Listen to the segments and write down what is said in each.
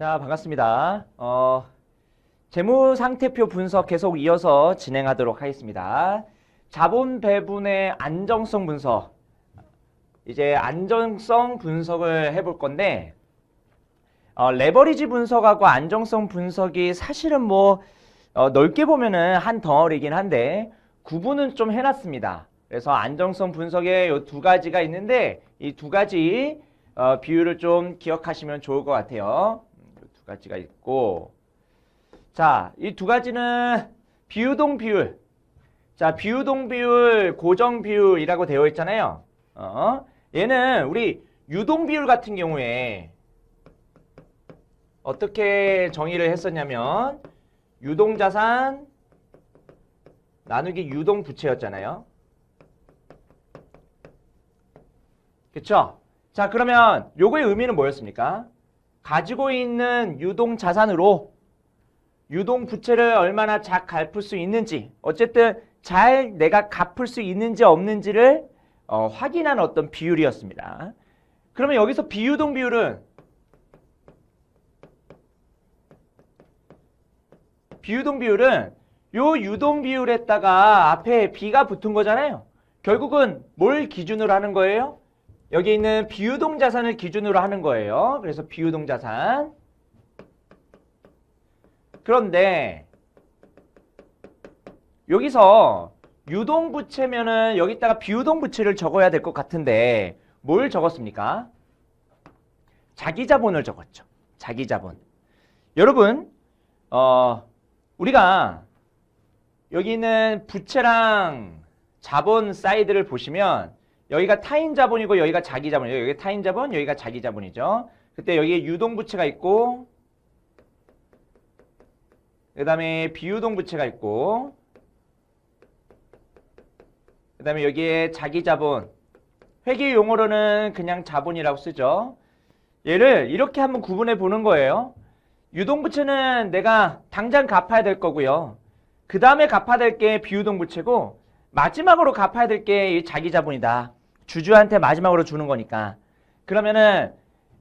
자, 반갑습니다. 재무상태표 분석 계속 이어서 진행하도록 하겠습니다. 자본 배분의 안정성 분석. 이제 안정성 분석을 해볼 건데, 레버리지 분석하고 안정성 분석이 사실은 넓게 보면은 한 덩어리긴 한데, 구분은 좀 해놨습니다. 그래서 안정성 분석에 이 두 가지가 있는데, 이 두 가지 비율을 좀 기억하시면 좋을 것 같아요. 두 가지가 있고, 자, 이 두 가지는 비유동 비율. 자, 비유동 비율, 고정 비율이라고 되어 있잖아요. 얘는 우리 유동 비율 같은 경우에 어떻게 정의를 했었냐면, 유동 자산 나누기 유동 부채였잖아요. 그쵸? 자, 그러면 요거의 의미는 뭐였습니까? 가지고 있는 유동 자산으로 유동 부채를 얼마나 잘 갚을 수 있는지, 어쨌든 잘 내가 갚을 수 있는지 없는지를 확인한 어떤 비율이었습니다. 그러면 여기서 비유동 비율은 요 유동 비율에다가 앞에 B가 붙은 거잖아요. 결국은 뭘 기준으로 하는 거예요? 여기 있는 비유동 자산을 기준으로 하는 거예요. 그래서 비유동 자산. 그런데 여기서 유동 부채면은 여기다가 비유동 부채를 적어야 될 것 같은데 뭘 적었습니까? 자기 자본을 적었죠. 자기 자본. 여러분, 우리가 여기 있는 부채랑 자본 사이드를 보시면 여기가 타인 자본이고 여기가 자기 자본이에요. 여기가 타인 자본, 여기가 자기 자본이죠. 그때 여기에 유동 부채가 있고, 그 다음에 비유동 부채가 있고, 그 다음에 여기에 자기 자본, 회계 용어로는 그냥 자본이라고 쓰죠. 얘를 이렇게 한번 구분해 보는 거예요. 유동 부채는 내가 당장 갚아야 될 거고요. 그 다음에 갚아야 될 게 비유동 부채고, 마지막으로 갚아야 될 게 자기 자본이다. 주주한테 마지막으로 주는 거니까. 그러면은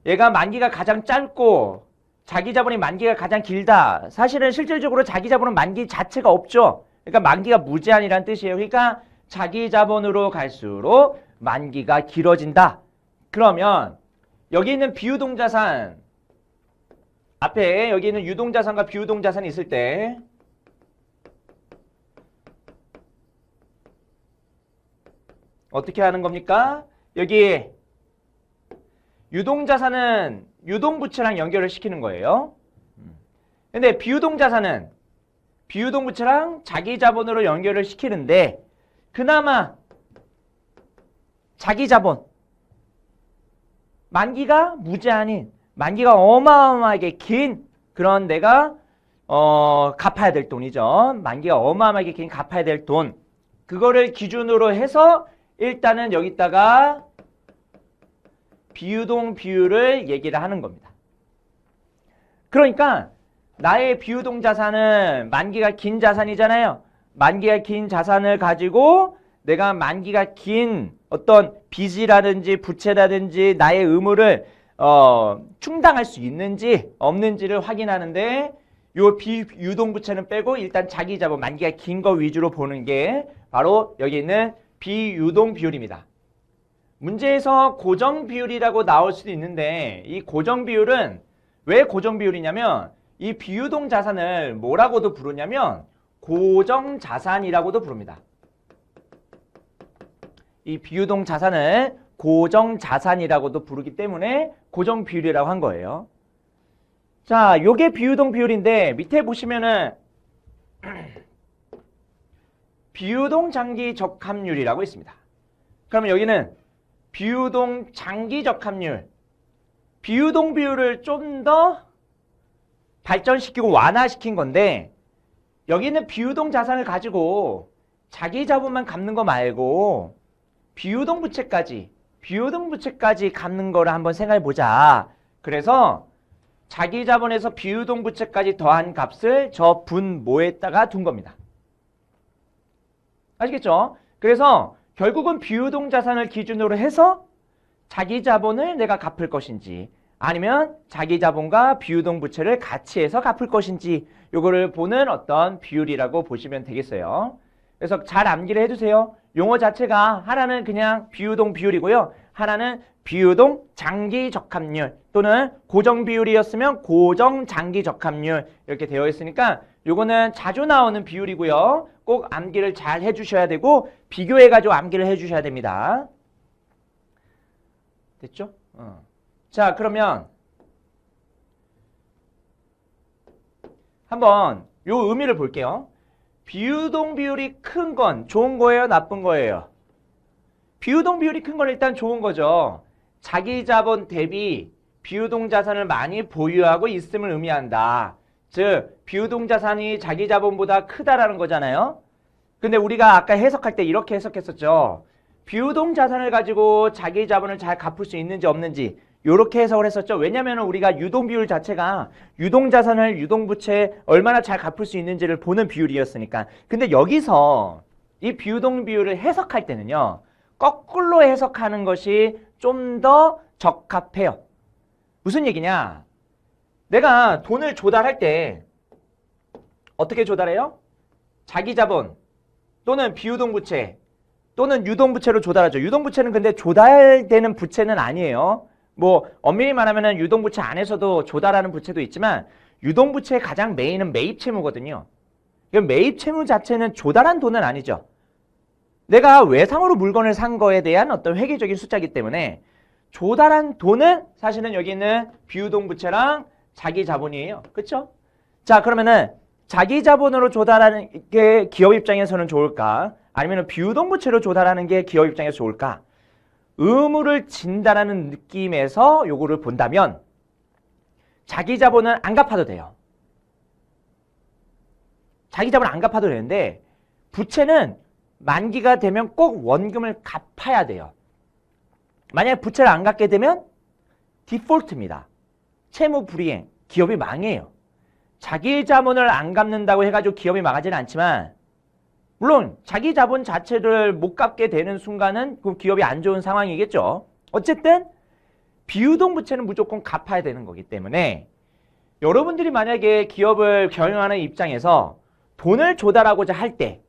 얘가 만기가 가장 짧고 자기 자본이 만기가 가장 길다. 사실은 실질적으로 자기 자본은 만기 자체가 없죠. 그러니까 만기가 무제한이란 뜻이에요. 그러니까 자기 자본으로 갈수록 만기가 길어진다. 그러면 여기 있는 비유동 자산, 앞에 여기 있는 유동 자산과 비유동 자산이 있을 때 어떻게 하는 겁니까? 여기 유동 자산은 유동 부채랑 연결을 시키는 거예요. 근데 비유동 자산은 비유동 부채랑 자기 자본으로 연결을 시키는데, 그나마 자기 자본 만기가 무제한인, 만기가 어마어마하게 긴 그런 내가 갚아야 될 돈이죠. 만기가 어마어마하게 긴 갚아야 될 돈, 그거를 기준으로 해서 일단은 여기다가 비유동 비율을 얘기를 하는 겁니다. 그러니까 나의 비유동 자산은 만기가 긴 자산이잖아요. 만기가 긴 자산을 가지고 내가 만기가 긴 어떤 빚이라든지 부채라든지 나의 의무를 충당할 수 있는지 없는지를 확인하는데, 요 비유동 부채는 빼고 일단 자기 자본 만기가 긴 거 위주로 보는 게 바로 여기 있는 비유동 비율입니다. 문제에서 고정 비율이라고 나올 수도 있는데, 이 고정 비율은 왜 고정 비율이냐면, 이 비유동 자산을 뭐라고도 부르냐면 고정 자산이라고도 부릅니다. 이 비유동 자산을 고정 자산이라고도 부르기 때문에 고정 비율이라고 한 거예요. 자, 요게 비유동 비율인데 밑에 보시면은 비유동 장기 적합률이라고 있습니다. 그러면 여기는 비유동 장기 적합률, 비유동 비율을 좀 더 발전시키고 완화시킨 건데, 여기는 비유동 자산을 가지고 자기 자본만 갚는 거 말고 비유동 부채까지 갚는 거를 한번 생각해 보자. 그래서 자기 자본에서 비유동 부채까지 더한 값을 저 분모에다가 둔 겁니다. 아시겠죠? 그래서 결국은 비유동 자산을 기준으로 해서 자기 자본을 내가 갚을 것인지 아니면 자기 자본과 비유동 부채를 같이 해서 갚을 것인지 요거를 보는 어떤 비율이라고 보시면 되겠어요. 그래서 잘 암기를 해주세요. 용어 자체가 하나는 그냥 비유동 비율이고요. 하나는 비유동 장기 적합률 또는 고정 비율이었으면 고정 장기 적합률 이렇게 되어 있으니까 요거는 자주 나오는 비율이고요. 꼭 암기를 잘 해주셔야 되고 비교해가지고 암기를 해주셔야 됩니다. 됐죠? 자, 그러면 한번 요 의미를 볼게요. 비유동 비율이 큰 건 좋은 거예요? 나쁜 거예요? 비유동 비율이 큰 건 일단 좋은 거죠. 자기 자본 대비 비유동 자산을 많이 보유하고 있음을 의미한다. 즉, 비유동 자산이 자기 자본보다 크다라는 거잖아요. 근데 우리가 아까 해석할 때 이렇게 해석했었죠. 비유동 자산을 가지고 자기 자본을 잘 갚을 수 있는지 없는지 이렇게 해석을 했었죠. 왜냐하면 우리가 유동 비율 자체가 유동 자산을 유동 부채에 얼마나 잘 갚을 수 있는지를 보는 비율이었으니까. 근데 여기서 이 비유동 비율을 해석할 때는요. 거꾸로 해석하는 것이 좀 더 적합해요. 무슨 얘기냐? 내가 돈을 조달할 때 어떻게 조달해요? 자기 자본 또는 비유동 부채 또는 유동 부채로 조달하죠. 유동 부채는 근데 조달되는 부채는 아니에요. 뭐 엄밀히 말하면 유동 부채 안에서도 조달하는 부채도 있지만 유동 부채의 가장 메인은 매입 채무거든요. 매입 채무 자체는 조달한 돈은 아니죠. 내가 외상으로 물건을 산 거에 대한 어떤 회계적인 숫자이기 때문에 조달한 돈은 사실은 여기 있는 비유동 부채랑 자기 자본이에요. 그렇죠? 자, 그러면은 자기 자본으로 조달하는 게 기업 입장에서는 좋을까? 아니면 비유동 부채로 조달하는 게 기업 입장에서 좋을까? 의무를 진다라는 느낌에서 요거를 본다면 자기 자본은 안 갚아도 돼요. 자기 자본 안 갚아도 되는데 부채는 만기가 되면 꼭 원금을 갚아야 돼요. 만약에 부채를 안 갚게 되면 디폴트입니다. 채무 불이행, 기업이 망해요. 자기 자본을 안 갚는다고 해가지고 기업이 망하지는 않지만 물론 자기 자본 자체를 못 갚게 되는 순간은 그 기업이 안 좋은 상황이겠죠. 어쨌든 비유동 부채는 무조건 갚아야 되는 거기 때문에 여러분들이 만약에 기업을 경영하는 입장에서 돈을 조달하고자 할 때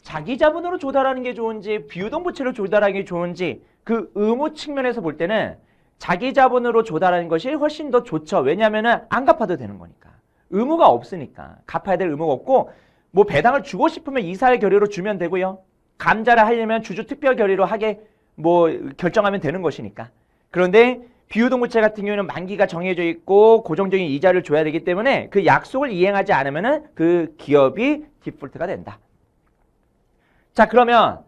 자기 자본으로 조달하는 게 좋은지 비유동 부채로 조달하는 게 좋은지 그 의무 측면에서 볼 때는 자기 자본으로 조달하는 것이 훨씬 더 좋죠. 왜냐하면 안 갚아도 되는 거니까. 의무가 없으니까. 갚아야 될 의무가 없고 뭐 배당을 주고 싶으면 이사회 결의로 주면 되고요. 감자를 하려면 주주 특별 결의로 하게 뭐 결정하면 되는 것이니까. 그런데 비유동 부채 같은 경우에는 만기가 정해져 있고 고정적인 이자를 줘야 되기 때문에 그 약속을 이행하지 않으면은 그 기업이 디폴트가 된다. 자, 그러면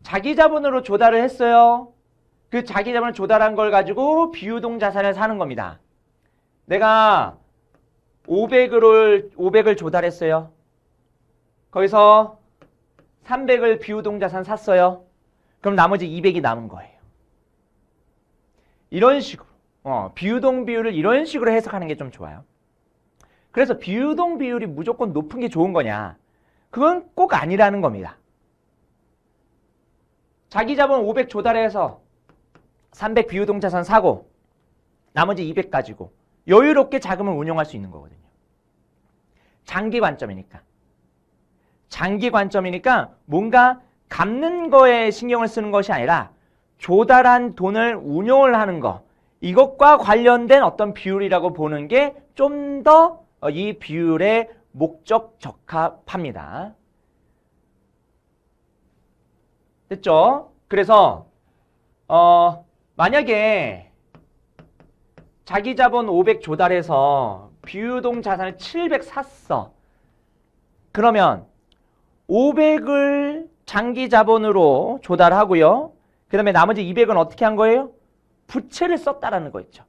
자기 자본으로 조달을 했어요. 그 자기 자본을 조달한 걸 가지고 비유동 자산을 사는 겁니다. 내가 500을 조달했어요. 거기서 300을 비유동 자산 샀어요. 그럼 나머지 200이 남은 거예요. 이런 식으로 비유동 비율을 이런 식으로 해석하는 게 좀 좋아요. 그래서 비유동 비율이 무조건 높은 게 좋은 거냐? 그건 꼭 아니라는 겁니다. 자기 자본 500 조달해서 300 비유동 자산 사고 나머지 200 가지고 여유롭게 자금을 운용할 수 있는 거거든요. 장기 관점이니까. 장기 관점이니까 뭔가 갚는 거에 신경을 쓰는 것이 아니라 조달한 돈을 운용을 하는 거, 이것과 관련된 어떤 비율이라고 보는 게 좀 더 이 비율에 목적 적합합니다. 됐죠? 그래서 만약에 자기 자본 500 조달해서 비유동 자산을 700 샀어. 그러면 500을 장기 자본으로 조달하고요. 그 다음에 나머지 200은 어떻게 한 거예요? 부채를 썼다라는 거 있죠.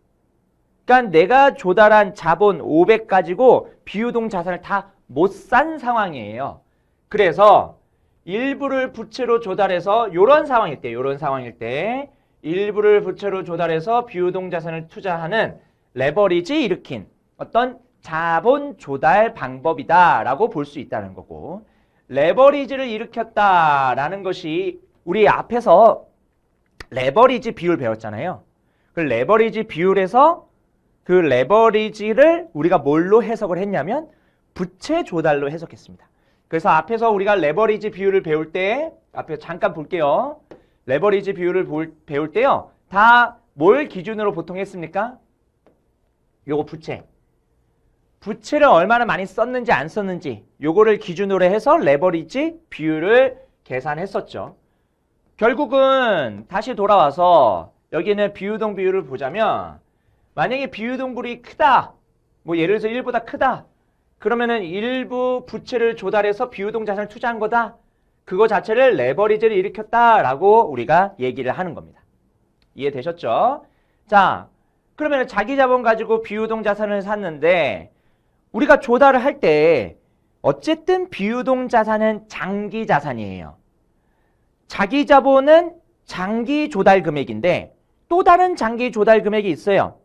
그러니까 내가 조달한 자본 500 가지고 비유동 자산을 다 못 산 상황이에요. 그래서 일부를 부채로 조달해서 이런 상황일 때 일부를 부채로 조달해서 비유동 자산을 투자하는 레버리지 일으킨 어떤 자본 조달 방법이다라고 볼 수 있다는 거고, 레버리지를 일으켰다라는 것이 우리 앞에서 레버리지 비율 배웠잖아요. 그 레버리지 비율에서 그 레버리지를 우리가 뭘로 해석을 했냐면 부채 조달로 해석했습니다. 그래서 앞에서 우리가 레버리지 비율을 배울 때 앞에 잠깐 볼게요. 레버리지 비율을 배울 때요. 다 뭘 기준으로 보통 했습니까? 요거 부채. 부채를 얼마나 많이 썼는지 안 썼는지 요거를 기준으로 해서 레버리지 비율을 계산했었죠. 결국은 다시 돌아와서 여기는 비유동 비율을 보자면 만약에 비유동굴이 크다. 뭐 예를 들어서 1보다 크다. 그러면은 일부 부채를 조달해서 비유동 자산을 투자한 거다. 그거 자체를 레버리지를 일으켰다라고 우리가 얘기를 하는 겁니다. 이해되셨죠? 자, 그러면 자기 자본 가지고 비유동 자산을 샀는데 우리가 조달을 할 때 어쨌든 비유동 자산은 장기 자산이에요. 자기 자본은 장기 조달 금액인데 또 다른 장기 조달 금액이 있어요.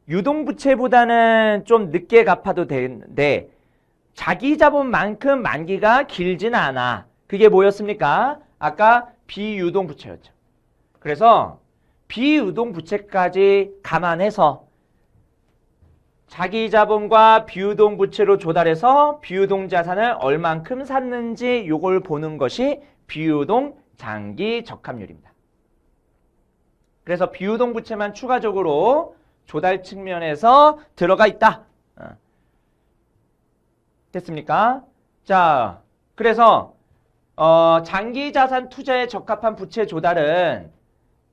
유동부채보다는 좀 늦게 갚아도 되는데 자기 자본만큼 만기가 길지는 않아. 그게 뭐였습니까? 아까 비유동부채였죠. 그래서 비유동부채까지 감안해서 자기 자본과 비유동부채로 조달해서 비유동 자산을 얼만큼 샀는지 요걸 보는 것이 비유동 장기 적합률입니다. 그래서 비유동부채만 추가적으로 조달 측면에서 들어가 있다. 됐습니까? 자, 그래서 장기 자산 투자에 적합한 부채 조달은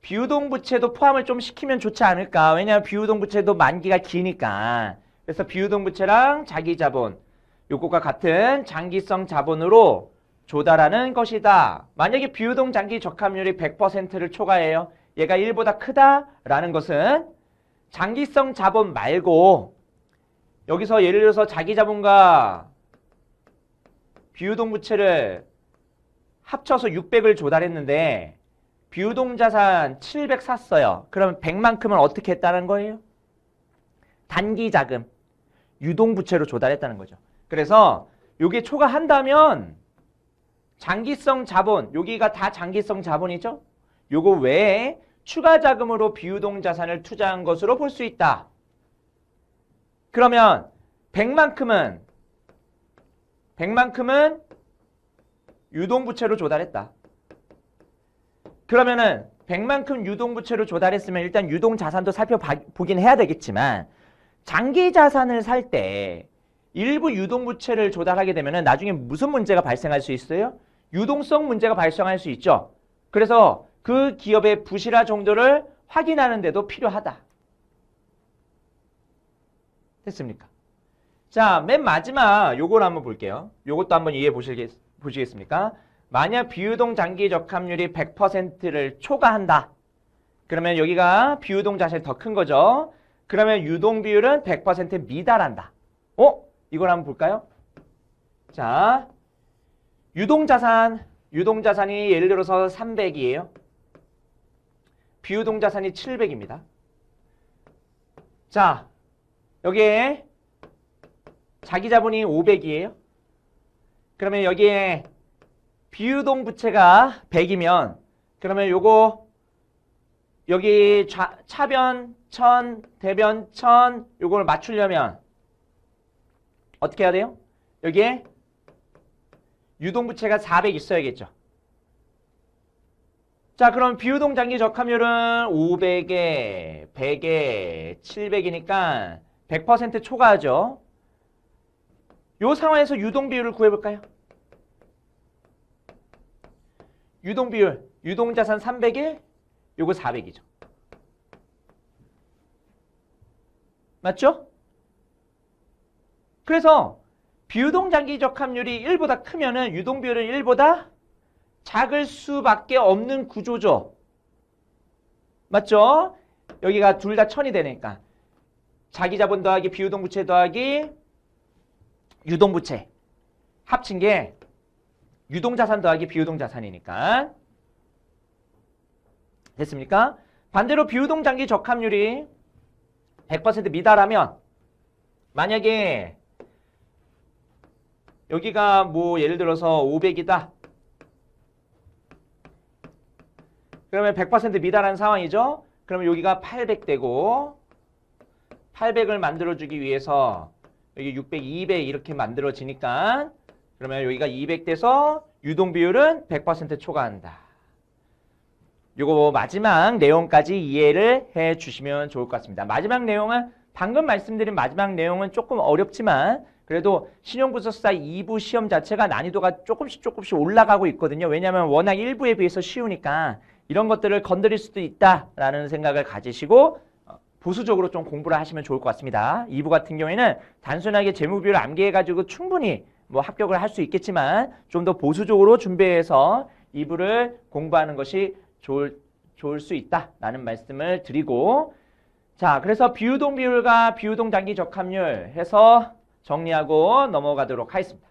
비유동 부채도 포함을 좀 시키면 좋지 않을까? 왜냐하면 비유동 부채도 만기가 기니까. 그래서 비유동 부채랑 자기 자본 요거가 같은 장기성 자본으로 조달하는 것이다. 만약에 비유동 장기 적합률이 100%를 초과해요. 얘가 1보다 크다라는 것은 장기성 자본 말고 여기서 예를 들어서 자기 자본과 비유동 부채를 합쳐서 600을 조달했는데 비유동 자산 700 샀어요. 그러면 100만큼은 어떻게 했다는 거예요? 단기 자금, 유동 부채로 조달했다는 거죠. 그래서 요게 초과한다면 장기성 자본, 여기가 다 장기성 자본이죠? 요거 외에 추가 자금으로 비유동 자산을 투자한 것으로 볼 수 있다. 그러면 100만큼은 유동부채로 조달했다. 그러면은 100만큼 유동부채로 조달했으면 일단 유동자산도 살펴보긴 해야 되겠지만 장기 자산을 살 때 일부 유동부채를 조달하게 되면은 나중에 무슨 문제가 발생할 수 있어요? 유동성 문제가 발생할 수 있죠. 그래서 그 기업의 부실화 정도를 확인하는 데도 필요하다. 됐습니까? 자, 맨 마지막 요걸 한번 볼게요. 요것도 한번 이해해 보시겠습니까? 만약 비유동 장기 적합률이 100%를 초과한다. 그러면 여기가 비유동 자산이 더 큰 거죠. 그러면 유동 비율은 100% 미달한다. 이걸 한번 볼까요? 자, 유동 자산이 예를 들어서 300이에요. 비유동 자산이 700입니다. 자, 여기에 자기 자본이 500이에요. 그러면 여기에 비유동 부채가 100이면 그러면 요거 여기 차변 1000, 대변 1000 요걸 맞추려면 어떻게 해야 돼요? 여기에 유동 부채가 400 있어야겠죠. 자, 그럼 비유동 장기 적합률은 500에 100에 700이니까 100% 초과하죠. 요 상황에서 유동 비율을 구해볼까요? 유동 비율, 유동 자산 300에 요거 400이죠. 맞죠? 그래서 비유동 장기 적합률이 1보다 크면은 유동 비율은 1보다 작을 수밖에 없는 구조죠. 맞죠? 여기가 둘 다 1000이 되니까 자기 자본 더하기 비유동 부채 더하기 유동 부채 합친 게 유동 자산 더하기 비유동 자산이니까. 됐습니까? 반대로 비유동 장기 적합률이 100% 미달하면 만약에 여기가 뭐 예를 들어서 500이다. 그러면 100% 미달한 상황이죠. 그러면 여기가 800되고 800을 만들어주기 위해서 여기 600, 200 이렇게 만들어지니까 그러면 여기가 200 돼서 유동 비율은 100% 초과한다. 요거 마지막 내용까지 이해를 해 주시면 좋을 것 같습니다. 마지막 내용은 방금 말씀드린 마지막 내용은 조금 어렵지만 그래도 신용부석사 2부 시험 자체가 난이도가 조금씩 올라가고 있거든요. 왜냐하면 워낙 1부에 비해서 쉬우니까 이런 것들을 건드릴 수도 있다라는 생각을 가지시고 보수적으로 좀 공부를 하시면 좋을 것 같습니다. 2부 같은 경우에는 단순하게 재무비율을 암기해가지고 충분히 뭐 합격을 할 수 있겠지만 좀 더 보수적으로 준비해서 2부를 공부하는 것이 좋을 수 있다라는 말씀을 드리고 자 그래서 비유동 비율과 비유동 단기 적합률 해서 정리하고 넘어가도록 하겠습니다.